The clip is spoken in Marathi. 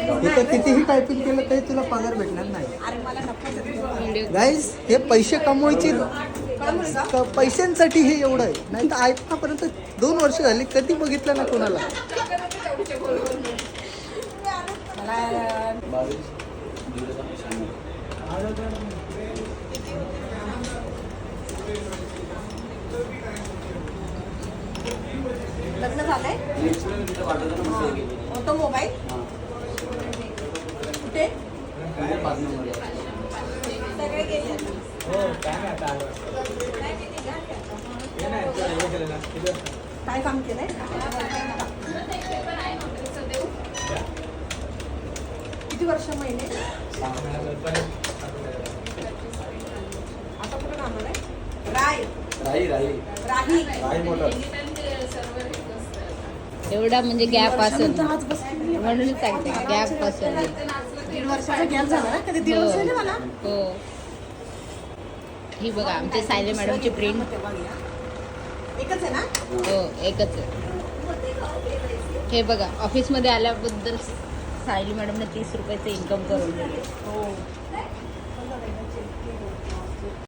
इथं कितीही टायपिंग केलं तरी तुला पगार भेटणार नाही. अरे मला नको. गाईज हे पैसे कमवायचे पैशांसाठी हे एवढं आहे. नाही तर आतापर्यंत 2 वर्ष झाली कधी बघितलं ना कोणाला. लग्न झालंय तो मोबाईल कुठे सगळे गेले. काय काम केलंय? किती वर्ष महिने? आता कुठं काम आहे? राही एवढा म्हणजे गॅप असेल म्हणून सांगते गॅप असेल. 1.5 वर्षाचा गॅप झाला ना. कधी 1.5 वर्ष झाले मला. हो ही बघा आमच्या सायले मॅडमची प्रिंट. एकच आहे ना? हो एकच आहे. हे बघा ऑफिसमध्ये आल्याबद्दल सायली मॅडमने 30 रुपयाचं इन्कम करून दिले. हो